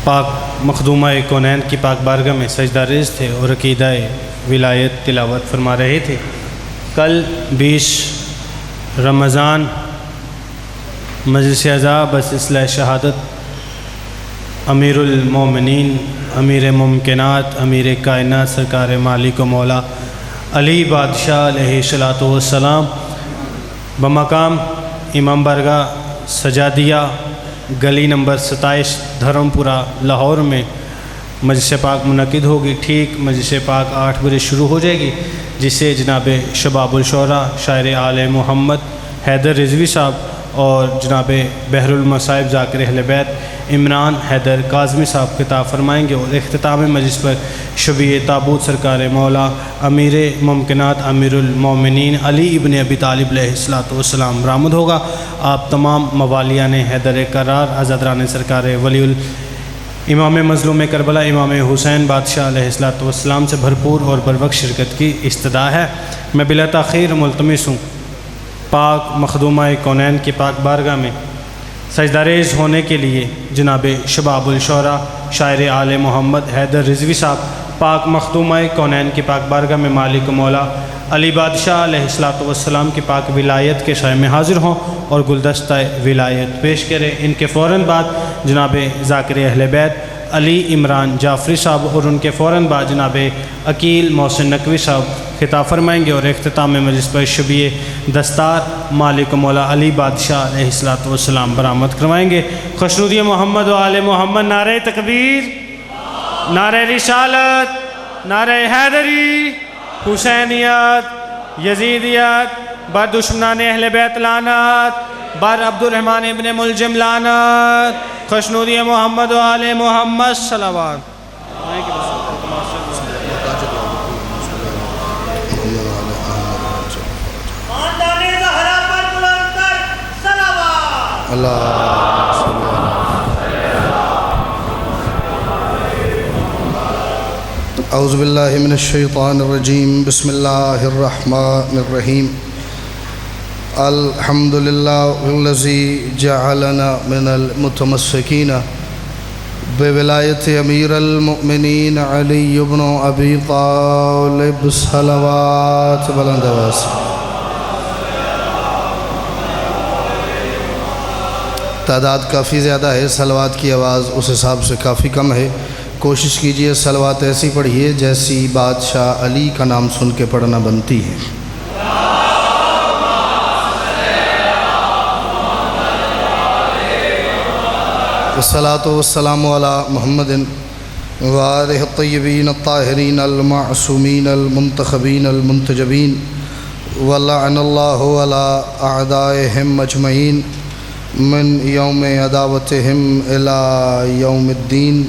پاک مخدومہ کونین کی پاک بارگاہ میں سجدہ ریز تھے اور عقیدہ ولایت تلاوت فرما رہے تھے۔ کل 20 رمضان مجلس اعزا بسلسلہ شہادت امیر المومنین، امیر ممکنات، امیر کائنات سرکار مالک و مولا علی بادشاہ علیہ الصلوۃ والسلام بمقام امام بارگاہ سجادیہ گلی نمبر 27 دھرم پورہ لاہور میں مجلس پاک منعقد ہوگی۔ ٹھیک مجلس پاک 8 بجے شروع ہو جائے گی، جسے جناب شباب الشعراء شاعر آل محمد حیدر رضوی صاحب اور جناب بحر المصائب ذاکر اہل بیت عمران حیدر کاظمی صاحب خطاب فرمائیں گے، اور اختتام مجلس پر شبیہ تابوت سرکار مولا امیر ممکنات امیر المومنین علی ابن ابی طالب علیہ الصلوۃ والسلام برآمد ہوگا۔ آپ تمام موالیان حیدر کرار آزادران سرکار ولی امام مظلوم کربلا امام حسین بادشاہ علیہ الصلوۃ والسلام سے بھرپور اور بروقت شرکت کی استدعا ہے۔ میں بلا تاخیر ملتمس ہوں پاک مخدومہ کونین کی پاک بارگاہ میں سجدہ ریز ہونے کے لیے جناب شباب الشعراء شاعر آل محمد حیدر رضوی صاحب پاک مخدومہ کونین کی پاک بارگاہ میں مالک مولا علی بادشاہ علیہ الصلوۃ والسلام کی پاک ولایت کے شائع میں حاضر ہوں اور گلدستہ ولایت پیش کریں۔ ان کے فوراً بعد جناب ذاکر اہل بیت علی عمران جعفری صاحب اور ان کے فوراً بعد جناب عقیل محسن نقوی صاحب خطاب فرمائیں گے، اور اختتام مجلس پر شبیہ دستار مالک مولا علی بادشاہ علیہ الصلوۃ والسلام برآمد کروائیں گے۔ خوشنودی محمد و آل محمد، نعرہ تکبیر، نعرہ رسالت، نعرہ حیدری، حسینیت، یزیدیت، بر دشمنان اہل بیت لعنت، بر عبد الرحمن ابن ملجم لعنت، خوشنودی محمد و آل محمد صلوات۔ اعوذ باللہ من الشیطان الرجیم، بسم اللہ الرحمن الرحیم۔ الحمدللہ الذی جعلنا من المتمسکین بولایت امیر المؤمنین علی بن ابی طالب صلوات بلند آواز۔ تعداد کافی زیادہ ہے، صلوات کی آواز اس حساب سے کافی کم ہے۔ کوشش کیجئے صلوات ایسی پڑھیے جیسی بادشاہ علی کا نام سن کے پڑھنا بنتی ہے۔ الصلاۃ والسلام علی محمد وآلہ الطیبین الطاہرین المعصومین المنتخبین المنتجبین، ولعن اللہ علی اعدائہم اجمعین من یوم عداوتہم الی یوم الدین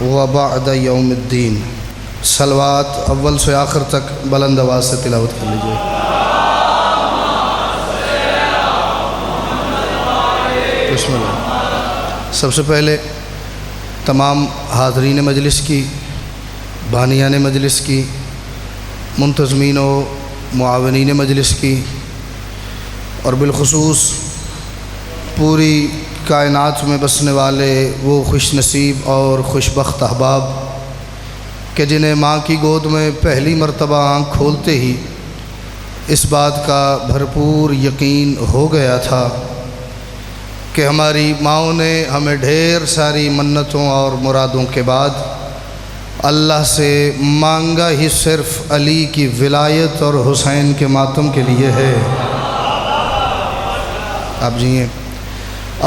وبعد یوم الدین۔ صلوات اول سے آخر تک بلند آواز سے تلاوت کر لیجیے۔ بسم اللہ۔ سب سے پہلے تمام حاضرین مجلس کی، بانیان مجلس کی، منتظمین و معاونین مجلس کی، اور بالخصوص پوری کائنات میں بسنے والے وہ خوش نصیب اور خوش بخت احباب کہ جنہیں ماں کی گود میں پہلی مرتبہ آنکھ کھولتے ہی اس بات کا بھرپور یقین ہو گیا تھا کہ ہماری ماؤں نے ہمیں ڈھیر ساری منتوں اور مرادوں کے بعد اللہ سے مانگا ہی صرف علی کی ولایت اور حسین کے ماتم کے لیے ہے۔ آپ جیئیں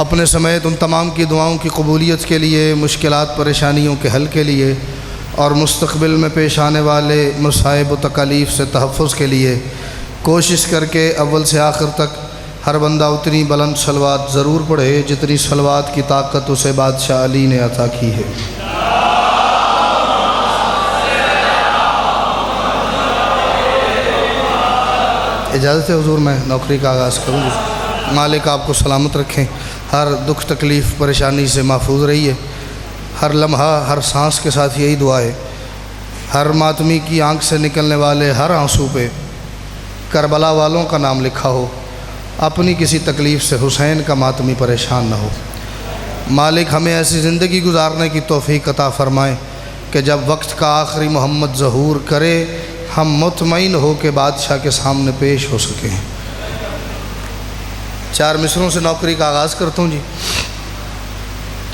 اپنے سمیت ان تمام کی دعاؤں کی قبولیت کے لیے، مشکلات پریشانیوں کے حل کے لیے، اور مستقبل میں پیش آنے والے مصائب و تکالیف سے تحفظ کے لیے کوشش کر کے اول سے آخر تک ہر بندہ اتنی بلند صلوات ضرور پڑھے جتنی صلوات کی طاقت اسے بادشاہ علی نے عطا کی ہے۔ اجازت ہے حضور، میں نوکری کا آغاز کروں گی۔ مالک آپ کو سلامت رکھیں، ہر دکھ تکلیف پریشانی سے محفوظ رہیے۔ ہر لمحہ ہر سانس کے ساتھ یہی دعا ہے، ہر ماتمی کی آنکھ سے نکلنے والے ہر آنسو پہ کربلا والوں کا نام لکھا ہو، اپنی کسی تکلیف سے حسین کا ماتمی پریشان نہ ہو۔ مالک ہمیں ایسی زندگی گزارنے کی توفیق عطا فرمائے کہ جب وقت کا آخری محمد ظہور کرے ہم مطمئن ہو کے بادشاہ کے سامنے پیش ہو سکیں۔ 4 مصروں سے نوکری کا آغاز کرتا ہوں جی،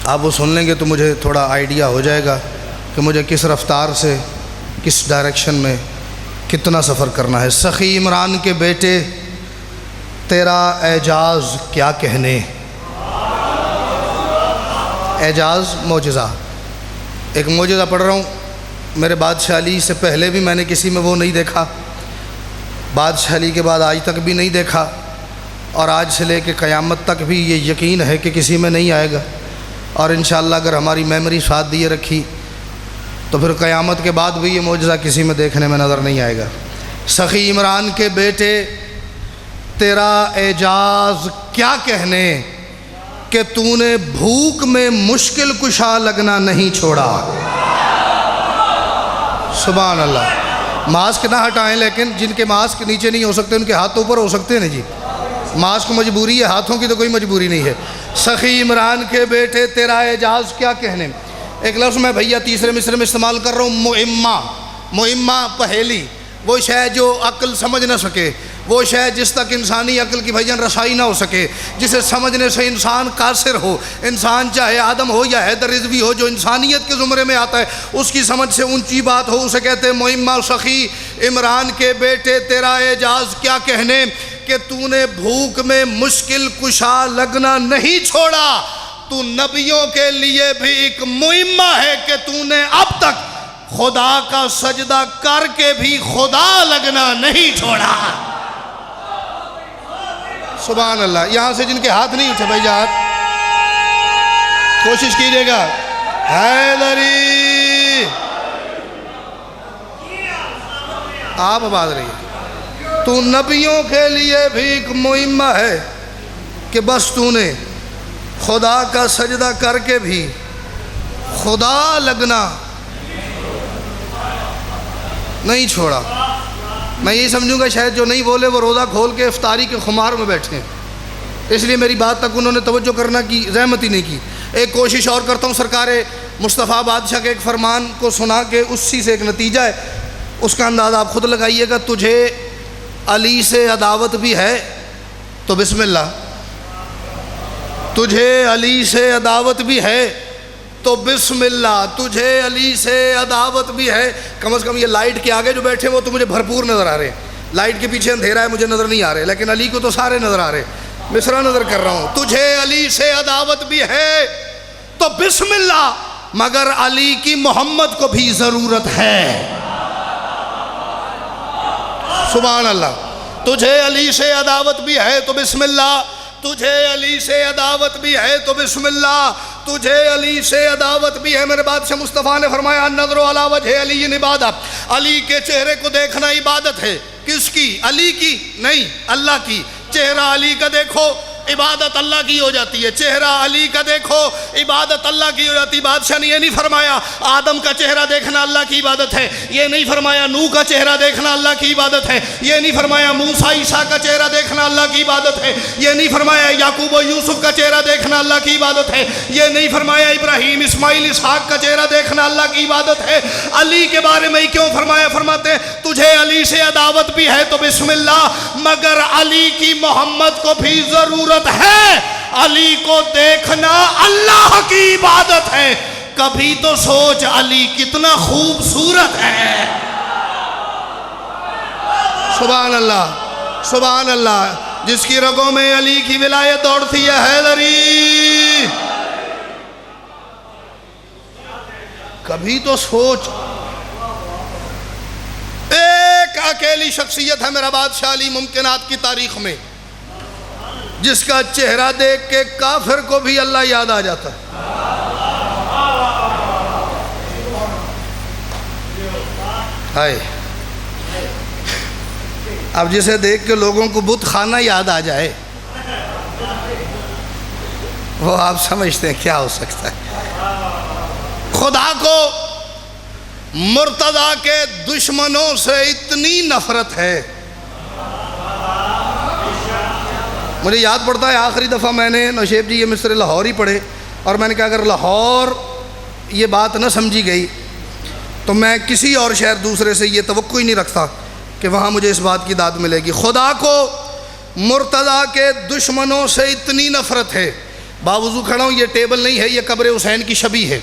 آپ وہ سن لیں گے تو مجھے تھوڑا آئیڈیا ہو جائے گا کہ مجھے کس رفتار سے کس ڈائریکشن میں کتنا سفر کرنا ہے۔ سخی عمران کے بیٹے تیرا اعجاز کیا کہنے۔ اعجاز معجزہ، ایک معجزہ پڑھ رہا ہوں، میرے بادشاہ علی سے پہلے بھی میں نے کسی میں وہ نہیں دیکھا، بادشاہ علی کے بعد آج تک بھی نہیں دیکھا، اور آج سے لے کے قیامت تک بھی یہ یقین ہے کہ کسی میں نہیں آئے گا، اور انشاءاللہ اگر ہماری میموری ساتھ دیے رکھی تو پھر قیامت کے بعد بھی یہ معجزہ کسی میں دیکھنے میں نظر نہیں آئے گا۔ سخی عمران کے بیٹے تیرا اعجاز کیا کہنے کہ تو نے بھوک میں مشکل کشا لگنا نہیں چھوڑا۔ سبحان اللہ۔ ماسک نہ ہٹائیں، لیکن جن کے ماسک نیچے نہیں ہو سکتے ان کے ہاتھ اوپر ہو سکتے ہیں جی، ماسک مجبوری ہے، ہاتھوں کی تو کوئی مجبوری نہیں ہے۔ سخی عمران کے بیٹے تیرا اعجاز کیا کہنے۔ ایک لفظ میں بھیا تیسرے مصرے میں استعمال کر رہا ہوں، معمہ۔ معمہ پہیلی، وہ شے جو عقل سمجھ نہ سکے، وہ شے جس تک انسانی عقل کی بھائیان رسائی نہ ہو سکے، جسے سمجھنے سے انسان قاصر ہو، انسان چاہے آدم ہو یا حیدر رضوی ہو، جو انسانیت کے زمرے میں آتا ہے اس کی سمجھ سے اونچی بات ہو، اسے کہتے ہیں معمہ۔ سخی عمران کے بیٹے تیرا اعجاز کیا کہنے کہ تو نے بھوک میں مشکل کشا لگنا نہیں چھوڑا۔ تو نبیوں کے لیے بھی ایک معمہ ہے کہ تو نے اب تک خدا کا سجدہ کر کے بھی خدا لگنا نہیں چھوڑا۔ سبحان اللہ۔ یہاں سے جن کے ہاتھ نہیں اٹھے بھائی جان کوشش کیجئے گا، حیدری آپ آواز رہی ہے، تو نبیوں کے لیے بھی ایک معمہ ہے کہ بس تو نے خدا کا سجدہ کر کے بھی خدا لگنا نہیں چھوڑا۔ میں یہی سمجھوں گا شاید جو نہیں بولے وہ روزہ کھول کے افطاری کے خمار میں بیٹھے ہیں، اس لیے میری بات تک انہوں نے توجہ کرنا کی زحمت ہی نہیں کی۔ ایک کوشش اور کرتا ہوں، سرکار مصطفیٰ بادشاہ کے ایک فرمان کو سنا کے اسی سے ایک نتیجہ ہے، اس کا انداز آپ خود لگائیے گا۔ تجھے علی سے عداوت بھی ہے تو بسم اللہ، تجھے علی سے عداوت بھی ہے تو بسم اللہ، تجھے علی سے عداوت بھی ہے۔ کم از کم یہ لائٹ کے آگے جو بیٹھے وہ تو مجھے بھرپور نظر آ رہے ہیں، لائٹ کے پیچھے اندھیرا ہے مجھے نظر نہیں آ رہے، لیکن علی کو تو سارے نظر آ رہے ہیں۔ مصرع نظر کر رہا ہوں، تجھے علی سے عداوت بھی ہے تو بسم اللہ، مگر علی کی محمد کو بھی ضرورت ہے۔ سبحان اللہ۔ تجھے علی سے عداوت بھی ہے تو بسم اللہ، تجھے علی سے عداوت بھی ہے تو بسم اللہ، تجھے علی سے عداوت بھی ہے۔ میرے بادشاہ مصطفیٰ نے فرمایا النظر علی وجہ علی عبادت، علی کے چہرے کو دیکھنا عبادت ہے۔ کس کی؟ علی کی نہیں، اللہ کی۔ چہرہ علی کا دیکھو عبادت اللہ کی ہو جاتی ہے، چہرہ علی کا دیکھو عبادت اللہ کی ہو جاتی ہے۔ بادشاہ نے یہ نہیں فرمایا آدم کا چہرہ دیکھنا اللہ کی عبادت ہے، یہ نہیں فرمایا نوح کا چہرہ دیکھنا اللہ کی عبادت ہے، یہ نہیں فرمایا موسیٰ عیسیٰ کا چہرہ دیکھنا اللہ کی عبادت ہے، یہ نہیں فرمایا یعقوب و یوسف کا چہرہ دیکھنا اللہ کی عبادت ہے، یہ نہیں فرمایا ابراہیم اسماعیل اسحاق کا چہرہ دیکھنا اللہ کی عبادت ہے۔ علی کے بارے میں کیوں فرمایا؟ فرماتے ہیں تجھے علی سے عداوت بھی ہے تو بسم اللہ، مگر علی کی محمد کو بھی ضرورت ہے۔ علی کو دیکھنا اللہ کی عبادت ہے۔ کبھی تو سوچ علی کتنا خوبصورت ہے۔ سبحان اللہ، سبحان اللہ۔ جس کی رگوں میں علی کی ولایت دوڑتی ہے حیدری، کبھی تو سوچ۔ ایک اکیلی شخصیت ہے میرا بادشاہ علی ممکنات کی تاریخ میں جس کا چہرہ دیکھ کے کافر کو بھی اللہ یاد آ جاتا ہے۔ ہائے، اب جسے دیکھ کے لوگوں کو بت خانہ یاد آ جائے وہ آپ سمجھتے ہیں کیا ہو سکتا ہے۔ خدا کو مرتضیٰ کے دشمنوں سے اتنی نفرت ہے۔ مجھے یاد پڑتا ہے آخری دفعہ میں نے نوشیب جی یہ مصر لاہور ہی پڑھے اور میں نے کہا اگر لاہور یہ بات نہ سمجھی گئی تو میں کسی اور شہر دوسرے سے یہ توقع ہی نہیں رکھتا کہ وہاں مجھے اس بات کی داد ملے گی۔ خدا کو مرتضیٰ کے دشمنوں سے اتنی نفرت ہے، باوضو کھڑا ہوں، یہ ٹیبل نہیں ہے، یہ قبر حسین کی شبیہ ہے،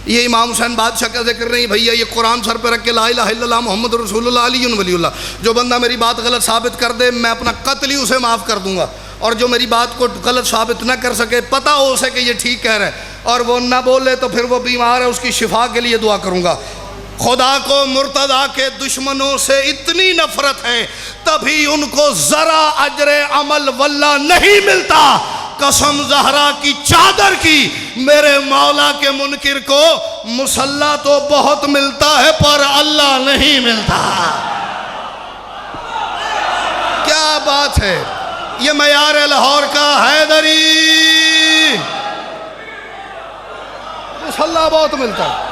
یہ امام حسین بادشاہ کا ذکر نہیں بھیا، یہ قرآن سر پہ رکھ کے لا الہ الا اللہ محمد رسول اللہ علی ولی اللہ، جو بندہ میری بات غلط ثابت کر دے میں اپنا قتل ہی اسے معاف کر دوں گا، اور جو میری بات کو غلط ثابت نہ کر سکے، پتہ ہو اسے کہ یہ ٹھیک کہہ رہا ہے اور وہ نہ بولے تو پھر وہ بیمار ہے، اس کی شفا کے لیے دعا کروں گا۔ خدا کو مرتضیٰ کے دشمنوں سے اتنی نفرت ہے، تبھی ان کو ذرا اجر عمل واللہ نہیں ملتا۔ قسم زہرا کی چادر کی، میرے مولا کے منکر کو مصلی تو بہت ملتا ہے پر اللہ نہیں ملتا۔ کیا بات ہے، یہ معیار لاہور کا حیدری، مصلی بہت ملتا ہے۔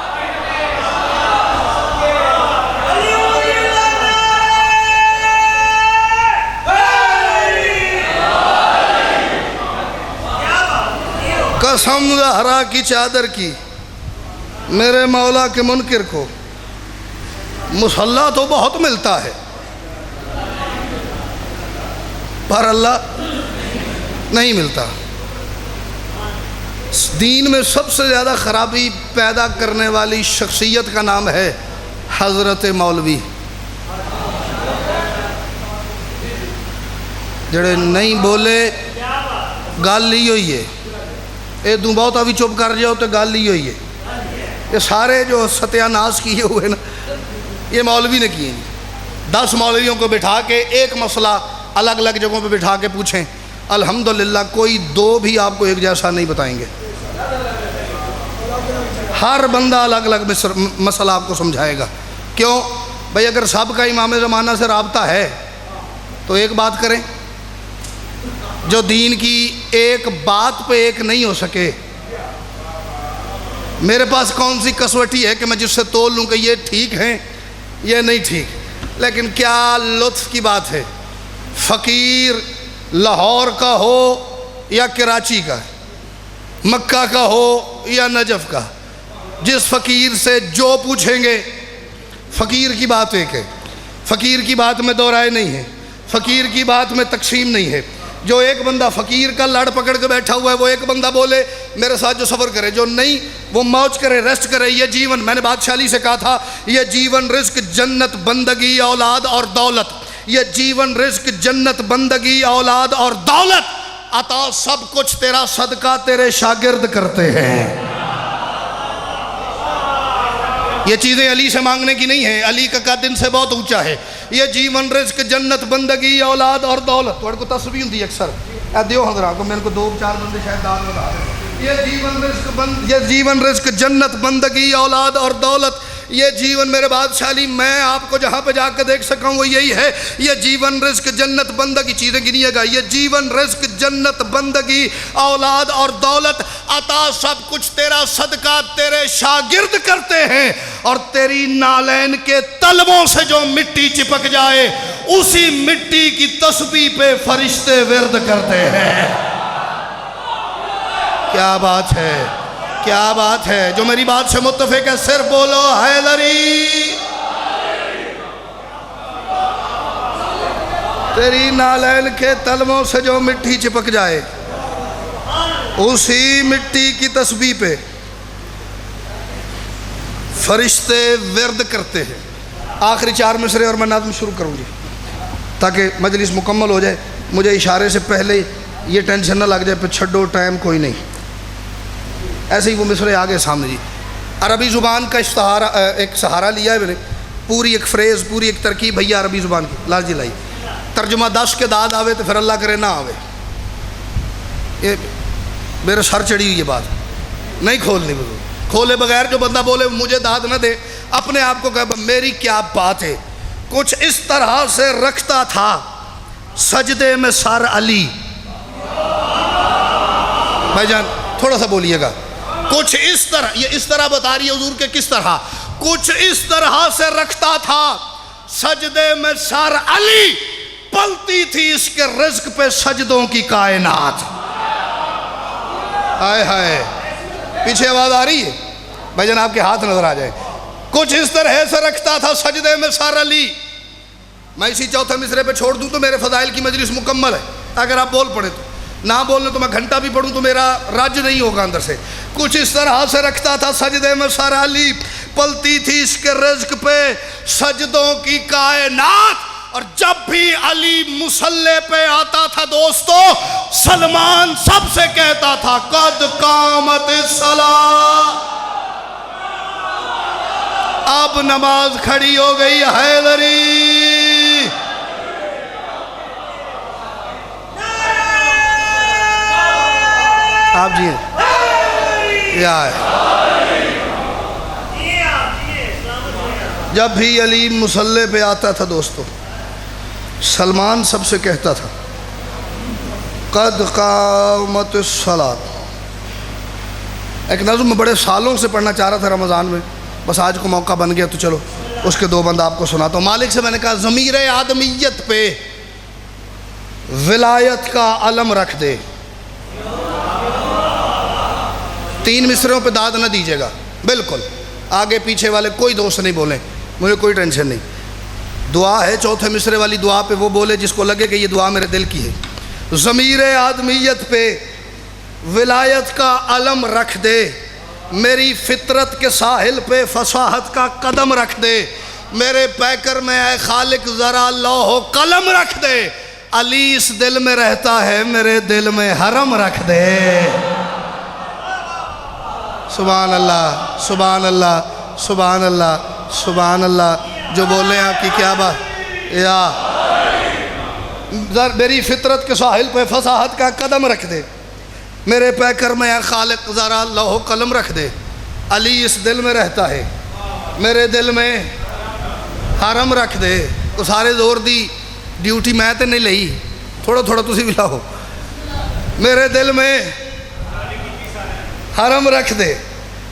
قسم زہرا کی چادر کی، میرے مولا کے منکر کو مصلی تو بہت ملتا ہے پر اللہ نہیں ملتا۔ دین میں سب سے زیادہ خرابی پیدا کرنے والی شخصیت کا نام ہے حضرت مولوی، جڑے نہیں بولے گل ہی ہوئی ہے، اے دوں بہت ابھی چپ کر جاؤ تو گل ہی ہوئی ہے۔ یہ سارے جو ستیہ ناس کیے ہوئے نا، یہ مولوی نے کیے ہیں۔ 10 مولویوں کو بٹھا کے ایک مسئلہ الگ الگ جگہوں پہ بٹھا کے پوچھیں، الحمدللہ کوئی 2 بھی آپ کو ایک جیسا نہیں بتائیں گے۔ ہر بندہ الگ الگ مسئلہ آپ کو سمجھائے گا۔ کیوں بھئی؟ اگر سب کا امام زمانہ سے رابطہ ہے تو ایک بات کریں، جو دین کی ایک بات پہ ایک نہیں ہو سکے، میرے پاس کون سی کسوٹی ہے کہ میں جس سے تول لوں کہ یہ ٹھیک ہیں یہ نہیں ٹھیک؟ لیکن کیا لطف کی بات ہے، فقیر لاہور کا ہو یا کراچی کا، مکہ کا ہو یا نجف کا، جس فقیر سے جو پوچھیں گے فقیر کی بات ایک ہے، فقیر کی بات میں دو رائے نہیں ہے، فقیر کی بات میں تقسیم نہیں ہے۔ جو ایک بندہ فقیر کا لڑ پکڑ کے بیٹھا ہوا ہے وہ ایک بندہ بولے میرے ساتھ جو سفر کرے، جو نہیں وہ موج کرے، ریسٹ کرے۔ یہ جیون، میں نے بادشاہ علی سے کہا تھا، یہ جیون رزق جنت بندگی اولاد اور دولت، یہ جیون رزق جنت بندگی اولاد اور دولت، عطا سب کچھ تیرا صدقہ تیرے شاگرد کرتے ہیں۔ یہ چیزیں علی سے مانگنے کی نہیں ہیں، علی کا قد ان سے بہت اونچا ہے۔ یہ جیون رزق جنت بندگی اولاد اور دولت، توڑ کو تصویر ہوندی اکثر اے دیو حضرات کو، میرے کو 2-4 بندے شاید داد بتا رہے، یہ جیون رزق جنت بندگی اولاد اور دولت، یہ جیون میرے بادشاہ علی میں آپ کو جہاں پہ جا کے دیکھ سکا ہوں وہ یہی ہے، یہ جیون رزق جنت بندگی، چیزیں گنیے گا، یہ جیون رزق جنت بندگی اولاد اور دولت، عطا سب کچھ تیرا صدقہ تیرے شاگرد کرتے ہیں، اور تیری نالین کے تلووں سے جو مٹی چپک جائے اسی مٹی کی تسبیح پہ فرشتے ورد کرتے ہیں۔ کیا بات ہے، کیا بات ہے، جو میری بات سے متفق ہے صرف بولو حیدری۔ تیری نالین کے تلووں سے جو مٹی چپک جائے اسی مٹی کی تسبیح پہ فرشتے ورد کرتے ہیں۔ آخری 4 مصرے اور میں نظم شروع کروں گی تاکہ مجلس مکمل ہو جائے۔ مجھے اشارے سے پہلے یہ ٹینشن نہ لگ جائے پہ چھڈو ٹائم کوئی نہیں، ایسے ہی وہ مصرے آگے سامنے جی۔ عربی زبان کا ایک سہارا لیا ہے میں نے، پوری ایک فریز، پوری ایک ترکیب بھیا عربی زبان کی لال جی لائی، ترجمہ 10 کے داد آوے تو پھر اللہ کرے نہ آوے، یہ میرے سر چڑھی ہوئی یہ بات نہیں کھولنی، کھولے بغیر جو بندہ بولے مجھے داد نہ دے، اپنے آپ کو کہے میری کیا بات ہے۔ کچھ اس طرح سے رکھتا تھا سجدے میں سر علی، بھائی جان تھوڑا سا بولیے گا، کچھ اس طرح، یہ اس طرح بتا رہی ہے حضور کے کس طرح، کچھ اس طرح سے رکھتا تھا سجدے میں سر علی، پلتی تھی اس کے رزق پہ سجدوں کی کائنات۔ ہائے ہائے، پیچھے آواز آ رہی ہے بھائی جان؟ آپ کے ہاتھ نظر آ جائے. کچھ اس طرح سے رکھتا تھا سجدے میں سر علی. میں اسی چوتھے مصرے پہ چھوڑ دوں تو میرے فضائل کی مجلس مکمل ہے. اگر آپ بول پڑے تو، نہ بولنے تو میں گھنٹہ بھی پڑھوں تو میرا رج نہیں ہوگا اندر سے. کچھ اس طرح سے رکھتا تھا سجدے میں سر علی، پلتی تھی اس کے رزق پہ سجدوں کی کائنات. اور جب بھی علی مصلی پہ آتا تھا دوستو، سلمان سب سے کہتا تھا قد قامت الصلاۃ. اب نماز کھڑی ہو گئی حیدری. آپ جی کیا ہے؟ جب بھی علی مصلی پہ آتا تھا دوستو، سلمان سب سے کہتا تھا قد قامت الصلاۃ. ایک نظم میں بڑے سالوں سے پڑھنا چاہ رہا تھا رمضان میں، بس آج کو موقع بن گیا تو چلو اس کے 2 بند آپ کو سناتا ہوں. مالک سے میں نے کہا ضمیر آدمیت پہ ولایت کا علم رکھ دے. 3 مصروں پہ داد نہ دیجیے گا، بالکل آگے پیچھے والے کوئی دوست نہیں بولیں، مجھے کوئی ٹینشن نہیں. دعا ہے چوتھے مصرے والی دعا پہ وہ بولے جس کو لگے کہ یہ دعا میرے دل کی ہے. ضمیر آدمیت پہ ولایت کا علم رکھ دے، میری فطرت کے ساحل پہ فصاحت کا قدم رکھ دے، میرے پیکر میں اے خالق ذرا لوح و قلم رکھ دے. علی اس دل میں رہتا ہے، میرے دل میں حرم رکھ دے. سبحان اللہ سبحان اللہ سبحان اللہ سبحان اللہ. جو بولے آپ کی کیا بات یا میری فطرت کے ساحل پہ فصاحت کا قدم رکھ دے، میرے پیکر میں اے خالق ذرا لوح و قلم رکھ دے. علی اس دل میں رہتا ہے، میرے دل میں حرم رکھ دے. تو سارے زور دی ڈیوٹی میں تے نہیں لئی، تھوڑا تھوڑا تسی بھی لاؤ. میرے دل میں حرم رکھ دے.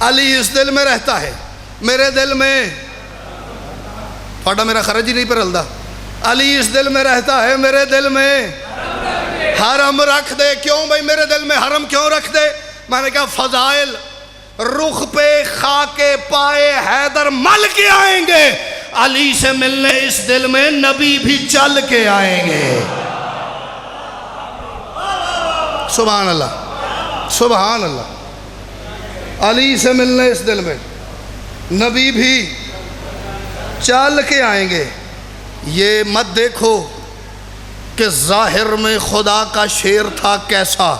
علی اس دل میں رہتا ہے، میرے دل میں پھاٹا میرا خرج ہی نہیں پر ہلدا. علی اس دل میں رہتا ہے، میرے دل میں حرم رکھ دے. کیوں بھائی میرے دل میں حرم کیوں رکھ دے؟ میں نے کہا فضائل رخ پہ خاک پائے حیدر مل کے آئیں گے، علی سے ملنے اس دل میں نبی بھی چل کے آئیں گے. سبحان اللہ سبحان اللہ. علی سے ملنے اس دل میں نبی بھی چل کے آئیں گے. یہ مت دیکھو کہ ظاہر میں خدا کا شیر تھا کیسا.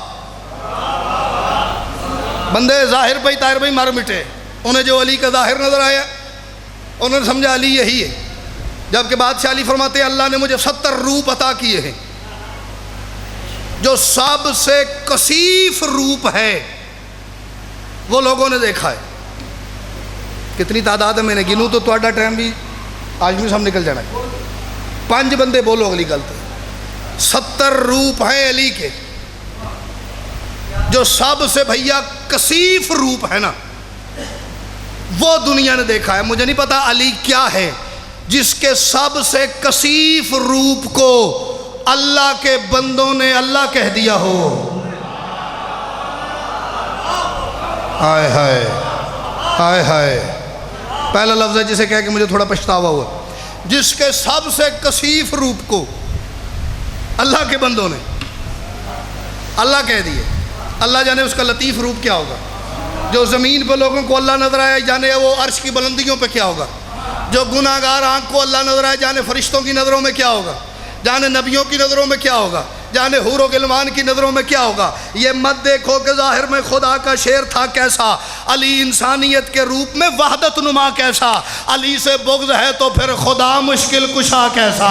بندے ظاہر پہ طاہر بھائی مر مٹے، انہیں جو علی کا ظاہر نظر آیا انہوں نے سمجھا علی یہی ہے. جبکہ بادشاہ علی فرماتے ہیں اللہ نے مجھے 70 روپ عطا کیے ہیں، جو سب سے کثیف روپ ہے وہ لوگوں نے دیکھا ہے. کتنی تعداد ہے میں نے گنوں تو تھوڑا ٹائم بھی آج بھی سب نکل جانا ہے. 5 بندے بولو اگلی گل تو 70 روپ ہیں علی کے، جو سب سے بھیا کثیف روپ ہے نا وہ دنیا نے دیکھا ہے. مجھے نہیں پتا علی کیا ہے جس کے سب سے کثیف روپ کو اللہ کے بندوں نے اللہ کہہ دیا ہو. ہائے ہائے ہائے ہائے. پہلا لفظ ہے جسے کہہ کہ مجھے تھوڑا پچھتاوا ہوا. جس کے سب سے کثیف روپ کو اللہ کے بندوں نے اللہ کہہ دیے. اللہ جانے اس کا لطیف روپ کیا ہوگا. جو زمین پہ لوگوں کو اللہ نظر آئے جانے وہ عرش کی بلندیوں پہ کیا ہوگا. جو گناہ گار آنکھ کو اللہ نظر آئے جانے فرشتوں کی نظروں میں کیا ہوگا، جانے نبیوں کی نظروں میں کیا ہوگا، جانے حور و غلمان کی نظروں میں کیا ہوگا. یہ مت دیکھو کہ ظاہر میں خدا کا شیر تھا کیسا، علی انسانیت کے روپ میں وحدت نما کیسا. علی سے بغض ہے تو پھر خدا مشکل کشا کیسا.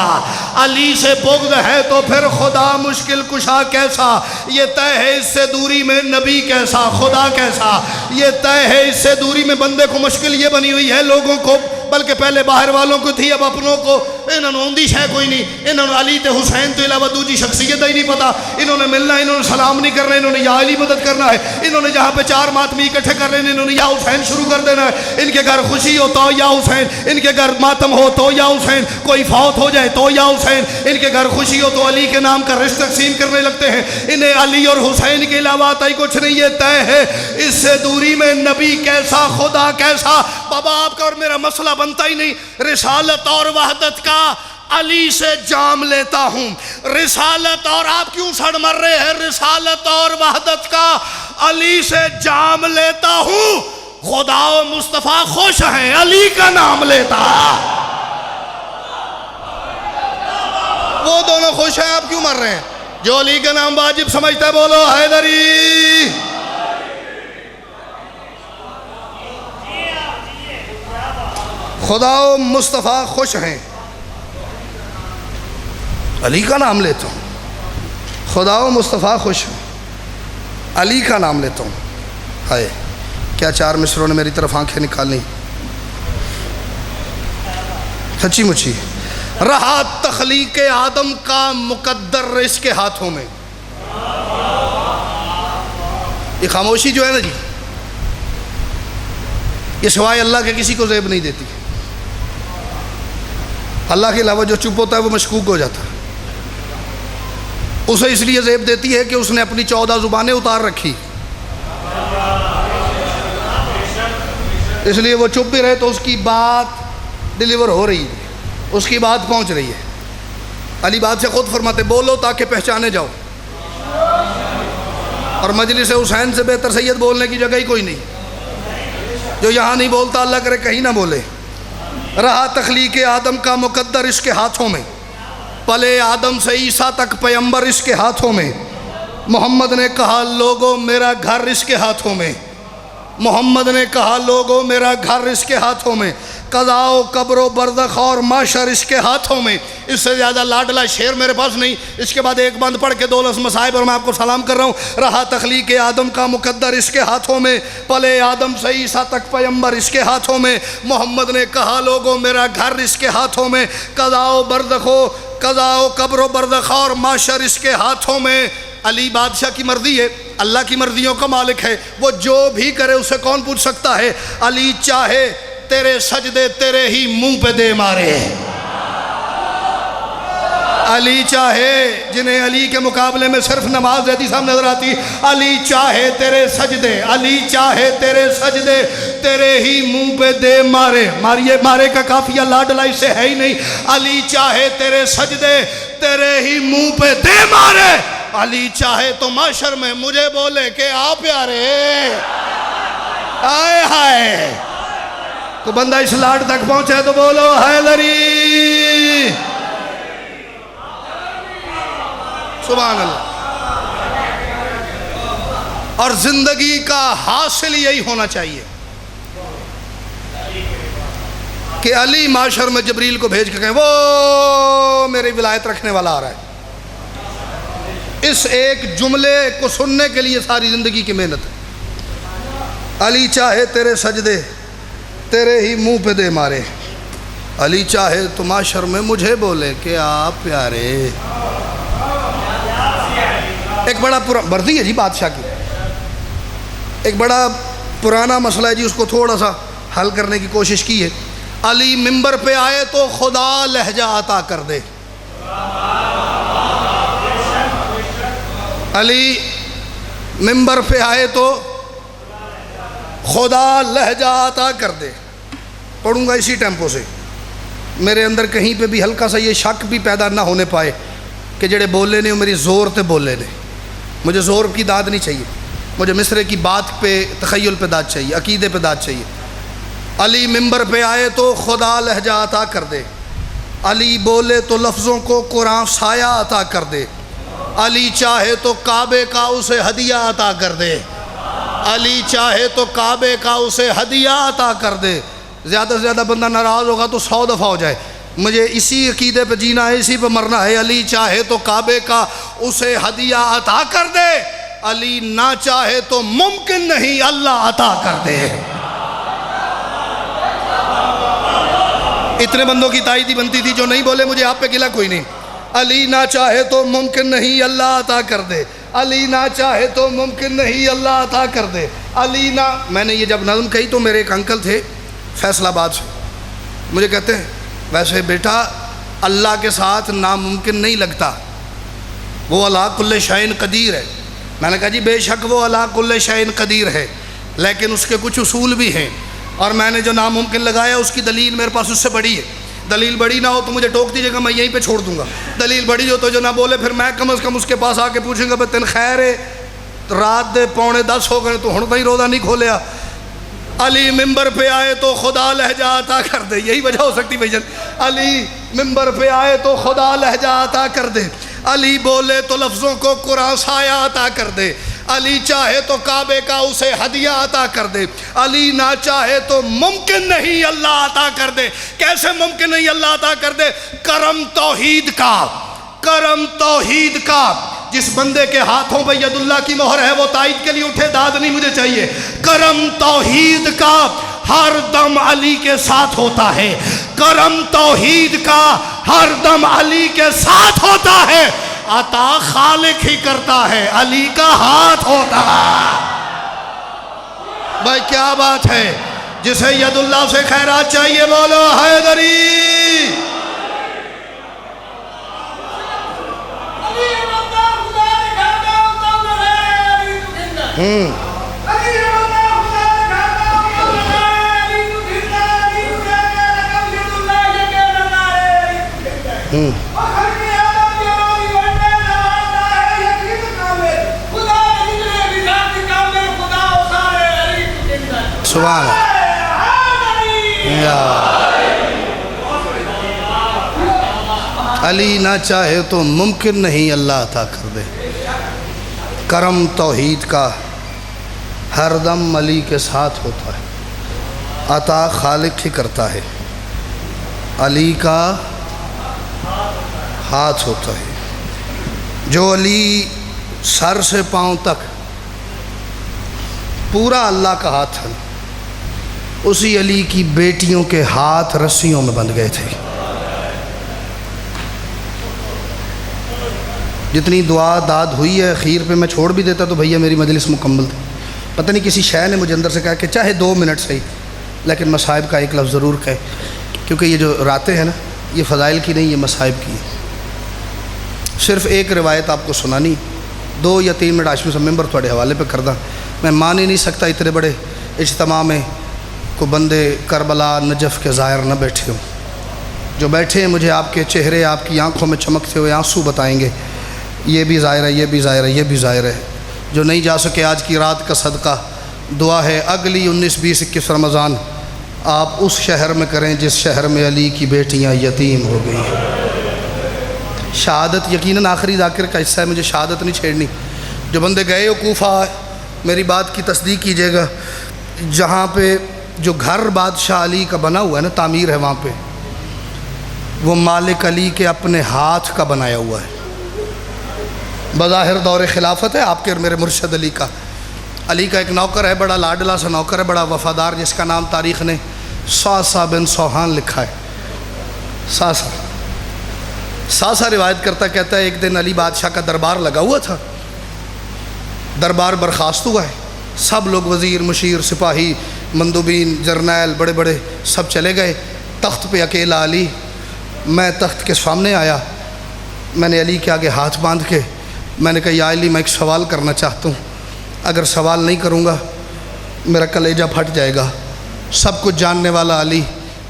علی سے بغض ہے تو پھر خدا مشکل کشا کیسا. یہ طے ہے اس سے دوری میں نبی کیسا، خدا کیسا. یہ طے ہے اس سے دوری میں بندے کو مشکل یہ بنی ہوئی ہے لوگوں کو، بلکہ پہلے باہر والوں کو تھی اب اپنوں کو انہوں نے آندی شے کوئی نہیں، انہوں نے علی تے حسین تو علاوہ دوجی شخصیت ہی نہیں پتا، انہوں نے ملنا، انہوں نے سلام نہیں کرنا، انہوں نے یا علی مدد کرنا ہے، انہوں نے جہاں پہ 4 ماتمی اکٹھے کر لینے انہوں نے یا حسین شروع کر دینا ہے، ان کے گھر خوشی ہو تو یا حسین، ان کے گھر ماتم ہو تو یا حسین، کوئی فوت ہو جائے تو یا حسین، ان کے گھر خوشی ہو تو علی کے نام کا رشتہ تقسیم کرنے لگتے ہیں، انہیں علی اور حسین کے علاوہ آتا ہی کچھ نہیں، یہ طے ہے اس سے دوری میں نبی کیسا خدا کیسا۔ بابا آپ کا اور میرا مسئلہ بنتا ہی نہیں، رسالت اور وحدت کا علی سے جام لیتا ہوں، رسالت اور آپ کیوں سڑ مر رہے ہیں، رسالت اور وحدت کا علی سے جام لیتا ہوں، خدا و مصطفیٰ خوش ہیں علی کا نام لیتا، وہ دونوں خوش ہیں، آپ کیوں مر رہے ہیں؟ جو علی کا نام واجب سمجھتا ہے بولو حیدری۔ خدا و مصطفیٰ خوش ہیں، علی کا نام لیتا ہوں، خدا و مصطفیٰ خوش ہیں، علی کا نام لیتا ہوں۔ ہائے کیا 4 مصروں نے میری طرف آنکھیں نکالی، سچی مچی۔ رہا تخلیق آدم کا مقدر اس کے ہاتھوں میں، یہ خاموشی جو ہے نا جی، یہ سوائے اللہ کے کسی کو زیب نہیں دیتی، اللہ کے علاوہ جو چپ ہوتا ہے وہ مشکوک ہو جاتا ہے، اسے اس لیے زیب دیتی ہے کہ اس نے اپنی 14 زبانیں اتار رکھی، اس لیے وہ چپ بھی رہے تو اس کی بات ڈیلیور ہو رہی ہے، اس کی بات پہنچ رہی ہے۔ علی بادشاہ خود فرماتے بولو تاکہ پہچانے جاؤ، اور مجلس حسین سے بہتر سید بولنے کی جگہ ہی کوئی نہیں، جو یہاں نہیں بولتا اللہ کرے کہیں نہ بولے۔ رہا تخلیق آدم کا مقدر اس کے ہاتھوں میں، پلے آدم سے عیسیٰ تک پیمبر اس کے ہاتھوں میں، محمد نے کہا لوگو میرا گھر اس کے ہاتھوں میں، محمد نے کہا لوگو میرا گھر اس کے ہاتھوں میں، قضاء و قبر و برزخ اور معشر اس کے ہاتھوں میں۔ اس سے زیادہ لاڈلا شعر میرے پاس نہیں، اس کے بعد ایک بند پڑھ کے 2 لفظ مصائب اور میں آپ کو سلام کر رہا ہوں۔ رہا تخلیق آدم کا مقدر اس کے ہاتھوں میں، پلے آدم سے عیسیٰ تک پیمبر اس کے ہاتھوں میں، محمد نے کہا لوگو میرا گھر اس کے ہاتھوں میں، قضاء و قبر و برزخ اور معشر اس کے ہاتھوں میں۔ علی بادشاہ کی مرضی ہے، اللہ کی مرضیوں کا مالک ہے، وہ جو بھی کرے اسے کون پوچھ سکتا ہے؟ علی چاہے تیرے سجدے تیرے ہی منہ پہ دے مارے، علی چاہے جنہیں علی کے مقابلے میں صرف نماز رہتی سامنے نظر آتی، علی چاہے تیرے سجدے، علی چاہے تیرے سجدے تیرے ہی منہ پہ دے مارے، مارے کا کافیہ لاڈلا اس سے ہے ہی نہیں، علی چاہے تیرے سجدے تیرے ہی منہ پہ دے مارے، علی چاہے تو معاشر میں مجھے بولے کہ آ پیارے، آئے ہائے، تو بندہ اس لاڈ تک پہنچے تو بولو حیدری، سبحان اللہ۔ اور زندگی کا حاصل یہی ہونا چاہیے کہ علی معاشر میں جبریل کو بھیج کے کہیں وہ میری ولایت رکھنے والا آ رہا ہے۔ اس ایک جملے کو سننے کے لیے ساری زندگی کی محنت ہے۔ علی چاہے تیرے سجدے تیرے ہی منہ پہ دے مارے، علی چاہے تو معاشر میں مجھے بولے کہ آپ پیارے۔ ایک بڑا مرضی ہے جی بادشاہ کی، ایک بڑا پرانا مسئلہ ہے جی، اس کو تھوڑا سا حل کرنے کی کوشش کی ہے۔ علی منبر پہ آئے تو خدا لہجہ عطا کر دے، علی منبر پہ آئے تو خدا لہجہ عطا کر دے۔ پڑھوں گا اسی ٹیمپو سے، میرے اندر کہیں پہ بھی ہلکا سا یہ شک بھی پیدا نہ ہونے پائے کہ جڑے بولے نے میری زور تے بولے نے، مجھے زور کی داد نہیں چاہیے، مجھے مصرے کی بات پہ تخیل پہ داد چاہیے، عقیدے پہ داد چاہیے۔ علی منبر پہ آئے تو خدا لہجہ عطا کر دے، علی بولے تو لفظوں کو قرآن سایہ عطا کر دے، علی چاہے تو کعبے کا اسے ہدیہ عطا کر دے، علی چاہے تو کعبے کا اسے ہدیہ عطا کر دے۔ زیادہ سے زیادہ بندہ ناراض ہوگا تو 100 دفعہ ہو جائے، مجھے اسی عقیدے پہ جینا ہے، اسی پہ مرنا ہے۔ علی چاہے تو کعبے کا اسے ہدیہ عطا کر دے، علی نہ چاہے تو ممکن نہیں اللہ عطا کر دے۔ اتنے بندوں کی تائید ہی بنتی تھی جو نہیں بولے مجھے آپ پہ گلا کوئی نہیں. علی نہ چاہے تو ممکن نہیں اللہ عطا کر دے. علی نہ چاہے تو ممکن نہیں اللہ عطا کر دے. علی نہ. میں نے یہ جب نظم کہی تو میرے ایک انکل تھے فیصل آباد سے, مجھے کہتے ہیں ویسے بیٹا اللہ کے ساتھ ناممکن نہیں لگتا, وہ علی کل شیء قدیر ہے. میں نے کہا جی بے شک وہ علی کل شیء قدیر ہے, لیکن اس کے کچھ اصول بھی ہیں, اور میں نے جو ناممکن لگایا اس کی دلیل میرے پاس اس سے بڑی ہے. دلیل بڑی نہ ہو تو مجھے ٹوک دیجیے گا, میں یہیں پہ چھوڑ دوں گا. دلیل بڑی ہو تو جو نہ بولے پھر میں کم از کم اس کے پاس آ کے پوچھوں گا بھائی تین خیر ہے, رات دے 9:45 ہو گئے تو ہن تھی روزہ نہیں کھولیا. علی ممبر پہ آئے تو خدا لہجہ عطا کر دے, یہی وجہ ہو سکتی بھائی جان. علی ممبر پہ آئے تو خدا لہجہ عطا کر دے. علی بولے تو لفظوں کو قرآن سایہ عطا کر دے. علی چاہے تو کعبے کا اسے ہدیہ عطا کر دے. علی نہ چاہے تو ممکن نہیں اللہ عطا کر دے. کیسے ممکن نہیں اللہ عطا کر دے؟ کرم توحید کا, کرم توحید کا. جس بندے کے ہاتھوں پہ ید اللہ کی مہر ہے وہ تائید کے لیے اٹھے, داد نہیں مجھے چاہیے. کرم توحید کا ہر دم علی کے ساتھ ہوتا ہے. کرم توحید کا ہر دم علی کے ساتھ ہوتا ہے. عطا خالق ہی کرتا ہے, علی کا ہاتھ ہوتا ہے. بھائی کیا بات ہے, جسے ید اللہ سے خیرات چاہیے بولو حیدری. سبحان علی نہ چاہے تو ممکن نہیں اللہ عطا کر دے. کرم توحید کا ہر دم علی کے ساتھ ہوتا ہے. عطا خالق ہی کرتا ہے, علی کا ہاتھ ہوتا ہے. جو علی سر سے پاؤں تک پورا اللہ کا ہاتھ ہے, اسی علی کی بیٹیوں کے ہاتھ رسیوں میں بندھ گئے تھے. جتنی دعا داد ہوئی ہے اخیر پہ میں چھوڑ بھی دیتا تو بھیا میری مجلس مکمل تھی. پتہ نہیں کسی شے نے مجھے اندر سے کہا کہ چاہے 2 منٹ صحیح لیکن مصائب کا ایک لفظ ضرور کہے, کیونکہ یہ جو راتیں ہیں نا یہ فضائل کی نہیں, یہ مصائب کی ہیں. صرف ایک روایت آپ کو سنانی, 2 یا 3 منٹ آشمی سے ممبر تھوڑے حوالے پہ کردہ. میں مان ہی نہیں سکتا اتنے بڑے اجتماع میں کو بندے کربلا نجف کے ظاہر نہ بیٹھے ہوں. جو بیٹھے ہیں مجھے آپ کے چہرے آپ کی آنکھوں میں چمکتے ہوئے آنسو بتائیں گے, یہ بھی ظاہر ہے, یہ بھی ظاہر ہے, یہ بھی ظاہر ہے. جو نہیں جا سکے آج کی رات کا صدقہ دعا ہے اگلی 19, 20, 21 رمضان آپ اس شہر میں کریں جس شہر میں علی کی بیٹیاں یتیم ہو گئی ہیں. شہادت یقیناً آخری ذاکر کا حصہ ہے, مجھے شہادت نہیں چھیڑنی. جو بندے گئے ہو کوفہ میری بات کی تصدیق کیجیے گا, جہاں پہ جو گھر بادشاہ علی کا بنا ہوا ہے نا, تعمیر ہے وہاں پہ, وہ مالک علی کے اپنے ہاتھ کا بنایا ہوا ہے. بظاہر دور خلافت ہے آپ کے اور میرے مرشد علی کا. علی کا ایک نوکر ہے, بڑا لاڈلا سا نوکر ہے, بڑا وفادار, جس کا نام تاریخ نے ساسا بن سوہان لکھا ہے. ساسا روایت کرتا کہتا ہے ایک دن علی بادشاہ کا دربار لگا ہوا تھا. دربار برخاست ہوا ہے, سب لوگ وزیر, مشیر, سپاہی, مندوبین, جرنیل بڑے بڑے سب چلے گئے. تخت پہ اکیلا علی. میں تخت کے سامنے آیا, میں نے علی کے آگے ہاتھ باندھ کے میں نے کہا یا علی میں ایک سوال کرنا چاہتا ہوں, اگر سوال نہیں کروں گا میرا کلیجہ پھٹ جائے گا. سب کچھ جاننے والا علی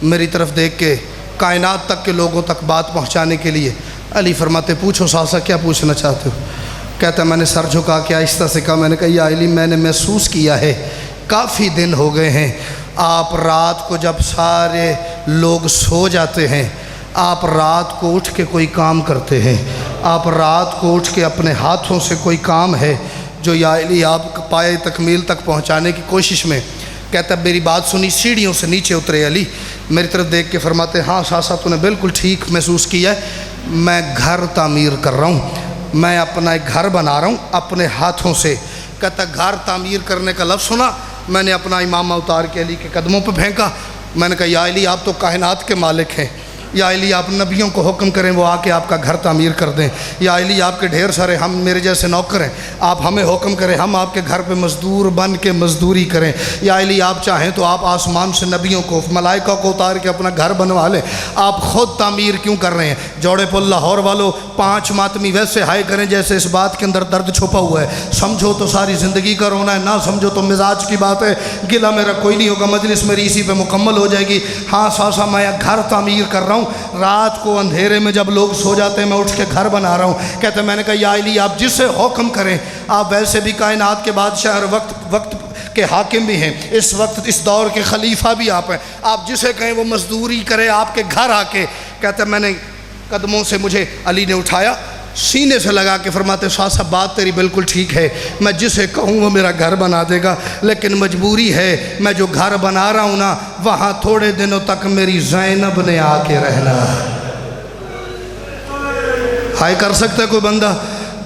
میری طرف دیکھ کے کائنات تک کے لوگوں تک بات پہنچانے کے لیے علی فرماتے پوچھو ساسا کیا پوچھنا چاہتے ہو. کہتا میں نے سر جھکا کے آہستہ سے کہا, میں نے کہا یا علی میں نے محسوس کیا ہے کافی دن ہو گئے ہیں آپ رات کو جب سارے لوگ سو جاتے ہیں آپ رات کو اٹھ کے کوئی کام کرتے ہیں, آپ رات کو اٹھ کے اپنے ہاتھوں سے کوئی کام ہے جو یا علی آپ پائے تکمیل تک پہنچانے کی کوشش میں. کہتا میری بات سنی, سیڑھیوں سے نیچے اترے علی, میری طرف دیکھ کے فرماتے ہاں ساسا تو نے بالکل ٹھیک محسوس کیا ہے, میں گھر تعمیر کر رہا ہوں, میں اپنا ایک گھر بنا رہا ہوں اپنے ہاتھوں سے. کہتا گھر تعمیر کرنے کا لفظ سنا, میں نے اپنا امامہ اتار کے علی کے قدموں پہ پھینکا, میں نے کہا یا علی آپ تو کائنات کے مالک ہیں، یا علی آپ نبیوں کو حکم کریں وہ آ کے آپ کا گھر تعمیر کر دیں، یا علی آپ کے ڈھیر سارے ہم میرے جیسے نوکر ہیں، آپ ہمیں حکم کریں ہم آپ کے گھر پہ مزدور بن کے مزدوری کریں، یا علی آپ چاہیں تو آپ آسمان سے نبیوں کو ملائکہ کو اتار کے اپنا گھر بنوا لیں، آپ خود تعمیر کیوں کر رہے ہیں؟ جوڑے پل لاہور والو 5 ماتمی ویسے ہائے کریں جیسے اس بات کے اندر درد چھپا ہوا ہے، سمجھو تو ساری زندگی کا رونا ہے، نہ سمجھو تو مزاج کی بات ہے، گلہ میرا کوئی نہیں ہوگا، مجلس میری اسی پہ مکمل ہو جائے گی۔ ہاں ساسا میں گھر تعمیر کر رہا ہوں، رات کو اندھیرے میں جب لوگ سو جاتے ہیں میں اٹھ کے گھر بنا رہا ہوں۔ کہتے ہیں میں نے کہا یا علی آپ جسے حکم کریں، آپ ویسے بھی کائنات کے بادشاہ اور وقت کے حاکم بھی ہیں، اس وقت اس دور کے خلیفہ بھی آپ ہیں، آپ جسے کہیں وہ مزدوری کرے آپ کے گھر آ کے۔ کہتے ہیں میں نے قدموں سے مجھے علی نے اٹھایا، سینے سے لگا کے فرماتے شاہ صاحب بات تیری بالکل ٹھیک ہے، میں جسے کہوں وہ میرا گھر بنا دے گا، لیکن مجبوری ہے میں جو گھر بنا رہا ہوں نا وہاں تھوڑے دنوں تک میری زینب نے آ کے رہنا۔ ہائے کر سکتا ہے کوئی بندہ؟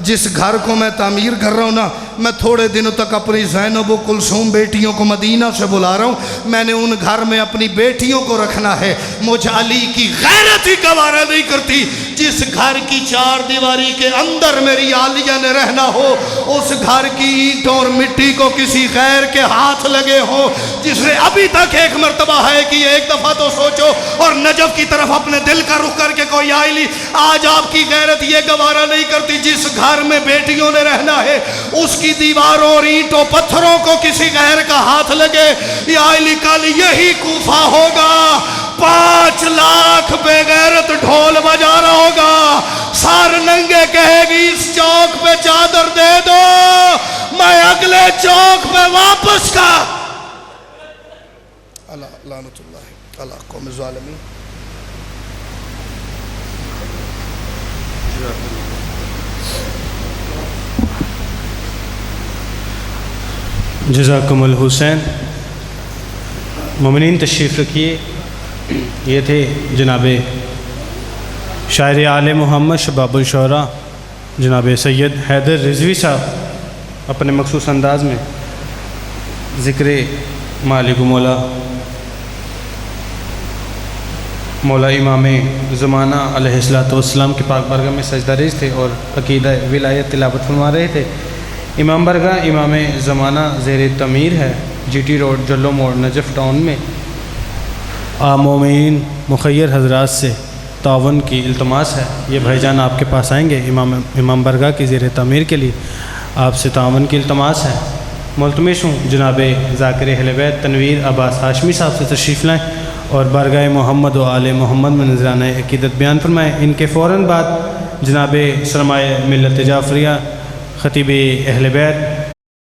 جس گھر کو میں تعمیر کر رہا ہوں نا میں تھوڑے دنوں تک اپنی زینب و کلثوم بیٹیوں کو مدینہ سے بلا رہا ہوں، میں نے ان گھر میں اپنی بیٹیوں کو رکھنا ہے۔ مجھ علی کی غیرت ہی گوارا نہیں کرتی جس گھر کی 4 دیواری کے اندر میری عالیہ نے رہنا ہو، اس گھر کی اینٹوں اور مٹی کو کسی غیر کے ہاتھ لگے ہوں، جس نے ابھی تک ایک مرتبہ ہے کہ ایک دفعہ تو سوچو اور نجف کی طرف اپنے دل کا رخ کر کے کوئی علی آج آپ کی غیرت یہ گوارا نہیں کرتی جس گھر میں بیٹیوں نے رہنا ہے اس کی دیواروں اور اینٹوں پتھروں کو کسی غیر کا ہاتھ لگے۔ یا علی کل یہی کوفہ ہوگا، 5 لاکھ بے غیرت ڈھول بجا رہا ہوگا، سار ننگے کہے گی اس چوک پہ چادر دے دو میں اگلے چوک پہ واپس کا۔ اللہ لعنت اللہ اللہ قوم ظالمین۔ جزاکم الحسین۔ مومنین تشریف رکھیے۔ یہ تھے جناب شاعر آل محمد شباب الشعراء جناب سید حیدر رضوی صاحب اپنے مخصوص انداز میں ذکر مالک مولا امام زمانہ علیہ السلام کی پاک بارگاہ میں سجدہ ریز تھے اور عقیدہ ولایت تلاوت فرما رہے تھے۔ امام برگاہ امام زمانہ زیر تعمیر ہے، جی ٹی روڈ جلو موڑ نجف ٹاؤن میں۔ مومنین مخیر حضرات سے تعاون کی التماس ہے، یہ بھائی جان آپ کے پاس آئیں گے امام برگاہ کی زیر تعمیر کے لیے، آپ سے تعاون کی التماس ہے۔ ملتمس ہوں جناب ذاکر اہل بیت تنویر عباس ہاشمی صاحب سے تشریف لائیں اور بارگاہ محمد و آل محمد میں نذرانہ عقیدت بیان فرمائیں۔ ان کے فوراً بعد جناب سرمایہ ملت جعفریہ خطیب اہل بیت